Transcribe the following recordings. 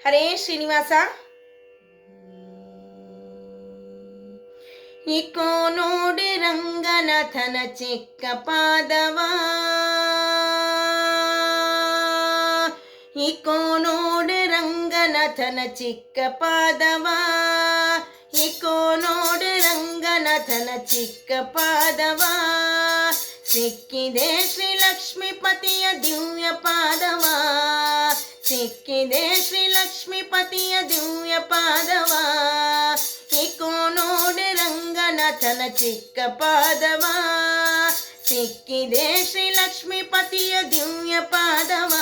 ಹರೇ Srinivasa. Eco ನೋಡಿ ರಂಗನಾಥನ ಚಿಕ್ಕ ಪಾದವ, ಇಕೋ ನೋಡಿ ರಂಗನಾಥನ ಚಿಕ್ಕ ಪಾದವ, ಇಕೋ ನೋಡಿ ರಂಗನಾಥನ ಚಿಕ್ಕ ಪಾದವ. ಸಿಕ್ಕಿದೆ ಶ್ರೀ ಲಕ್ಷ್ಮೀಪತಿಯ ದಿವ್ಯ ಪಾದವ, ಸಿಕ್ಕಿದೆ ಶ್ರೀ ಲಕ್ಷ್ಮೀಪತಿಯ ದಿವ್ಯ ಪಾದವ. ಇಕೋ ನೋಡಿ ರಂಗನಾಥನ ಚಿಕ್ಕ ಪಾದವ, ಸಿಕ್ಕಿದೆ ಶ್ರೀ ಲಕ್ಷ್ಮೀಪತಿಯ ದಿವ್ಯ ಪಾದವ.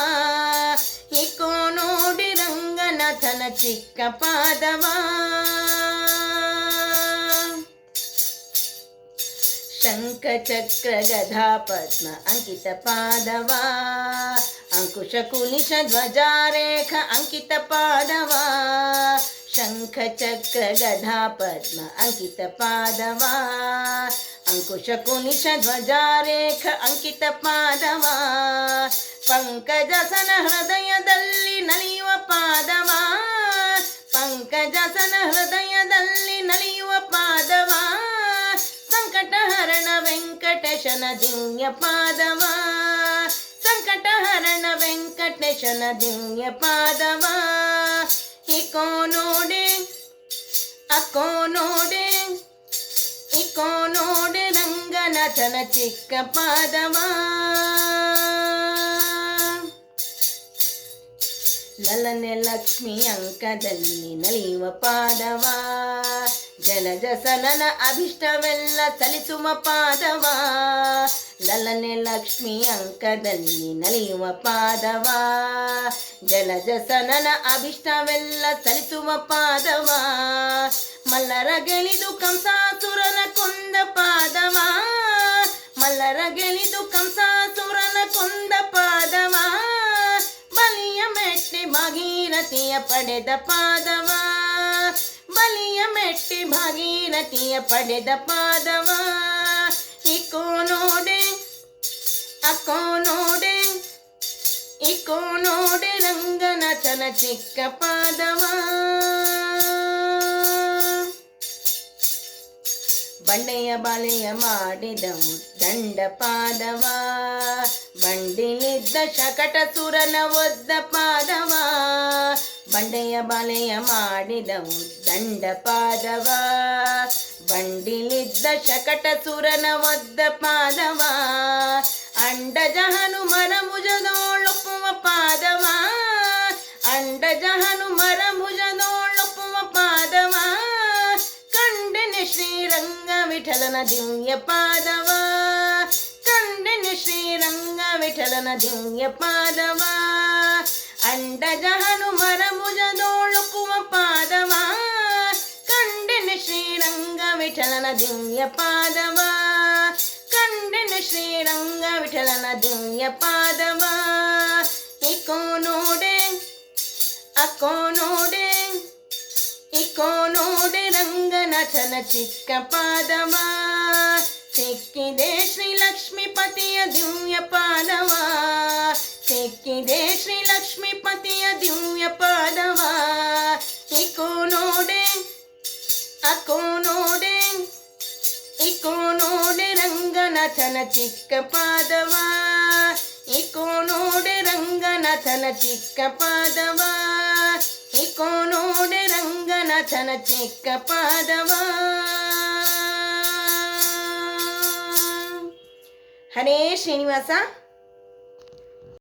ಇಕೋ ನೋಡಿ ರಂಗನಾಥನ ಚಿಕ್ಕ ಪಾದವ. ಶಂಖ ಚಕ್ರ ಗದಾ ಪದ್ಮ ಅಂಕಿತ ಪಾದವ, ಅಂಕುಶ ಕುಲಿಶ ಧ್ವಜಾರೇಖ ಅಂಕಿತ ಪಾದವ. ಶಂಖ ಚಕ್ರ ಗದಾ ಪದ್ಮ ಅಂಕಿತ ಪಾದವ, ಅಂಕುಶ ಕುಲಿಶ ಧ್ವಜಾರೇಖ ಅಂಕಿತ ಪಾದವ. ಪಂಕಜಸನ ಹೃದಯದಲ್ಲಿ ನಲಿಯುವ ಪಾದವ, ಪಂಕಜಸನ ಹೃದಯದಲ್ಲಿ ನಲಿಯುವ ಪಾದವ. ಸಂಕಟಹರಣ ವೆಂಕಟೇಶನ ದಿವ್ಯ ಪಾದವ, ಸಂಕಟಹರಣ ವೆಂಕಟೇಶನ ದಿವ್ಯ ಪಾದವ. ಇಕೋ ನೋಡಿ ಅಕೋ ನೋಡಿ, ಇಕೋ ನೋಡಿ ರಂಗನಾಥನ ಚಿಕ್ಕ ಪಾದವ. ಲಲನೆ ಲಕ್ಷ್ಮಿ ಅಂಕದಲ್ಲಿ ನಲಿಯುವ ಪಾದವ, ಜಲಜ ಸನನ ಅಭಿಷ್ಟವೆಲ್ಲ ಸಲಿಸುವ ಪಾದವ. ಲಲನೆ ಲಕ್ಷ್ಮಿ ಅಂಕದಲ್ಲಿ ನಲಿಯುವ ಪಾದವ, ಜಲಜ ಸನನ ಅಭಿಷ್ಟವೆಲ್ಲ ಸಲಿಸುವ ಪಾದವ. ಮಲ್ಲರ ಗೆಳಿದು ಕಂಸಾಸುರನ ಕೊಂದ ಪಾದವ, ಮಲ್ಲರ ಗೆಳಿದು ಕಂಸಾಸುರನ ಕೊಂದ ಪಾದವ. ಬಲಿಯ ಮೆಟ್ಟಿ ಭಾಗೀರಥಿಯ ಪಡೆದ ಪಾದವ, ಬಲಿಯ ಮೆಟ್ಟಿ ಭಾಗೀರಥಿಯ ಪಡೆದ ಪಾದವ. ಇಕೋ ನೋಡಿ ಅಕೋ ನೋಡಿ, ಇಕೋ ನೋಡಿ ರಂಗನಾಥನ ಚಿಕ್ಕ ಪಾದವ. ಬಂಡೆಯ ಬಾಳೆಯ ಮಾಡಿದವು ದಂಡ ಪಾದವ, ಬಂಡಿಲಿದ್ದ ಶಕಟ ಸುರನ ಒದ್ದ ಪಾದವ. ಬಂಡೆಯ ಬಾಳೆಯ ಮಾಡಿದವು ದಂಡ ಪಾದವ, ಬಂಡಿಲಿದ್ದ ಶಕಟ ಸುರನ ಒದ್ದ ಪಾದವ. ಅಂಡಜ ಹನುಮರ ಭುಜದೋಳೊಪ್ಪುವ ಪಾದವ, ಅಂಡಜ ಹನುಮರ ಭುಜದೋಳೊಪ್ಪುವ ಪಾದವ. ಕಂಡೆನೆ ಶ್ರೀರಂಗ ವಿಠಲನ ದಿವ್ಯ ಪಾದವ, ಕಂಡೆನೆ ಶ್ರೀರಂಗ ವಿಠಲನ ದಿವ್ಯ ಪಾದವ. ಅಂಡಜ ಹನುಮರ ಭುಜದೋಳುಕುವ ಪಾದವ, ಕಂಡೆನೆ ಶ್ರೀರಂಗ ವಿಠಲನ ದಿವ್ಯ ಪಾದವ, ಕಂಡೆನೆ ಶ್ರೀರಂಗ ವಿಠಲನ ದಿವ್ಯ ಪಾದವ. ಇಕೋ ನೋಡಿ ಅಕೋ ನೋಡಿ, ಇಕೋ ನೋಡಿ ರಂಗನಾಥನ ಚಿಕ್ಕ ಪಾದವ. ಸಿಕ್ಕಿದೆ ಶ್ರೀ ಲಕ್ಷ್ಮೀಪತಿಯ ದಿವ್ಯ ಪಾದವ, ಸಿಕ್ಕಿದೆ ಶ್ರೀ ಲಕ್ಷ್ಮೀಪತಿಯ ದಿವ್ಯ ಪಾದವ. ಇಕೋ ನೋಡಿ ಅಕೋ ನೋಡಿ, ಇಕೋ ನೋಡಿ ರಂಗನಾಥನ ಚಿಕ್ಕ ಪಾದವ, ಇಕೋ ನೋಡಿ ರಂಗನಾಥನ ಚಿಕ್ಕ ಪಾದವ, ಇಕೋ ನೋಡಿ ರಂಗನಾಥನ ಚಿಕ್ಕ ಪಾದವ. ಹರೇ ಶ್ರೀನಿವಾಸ.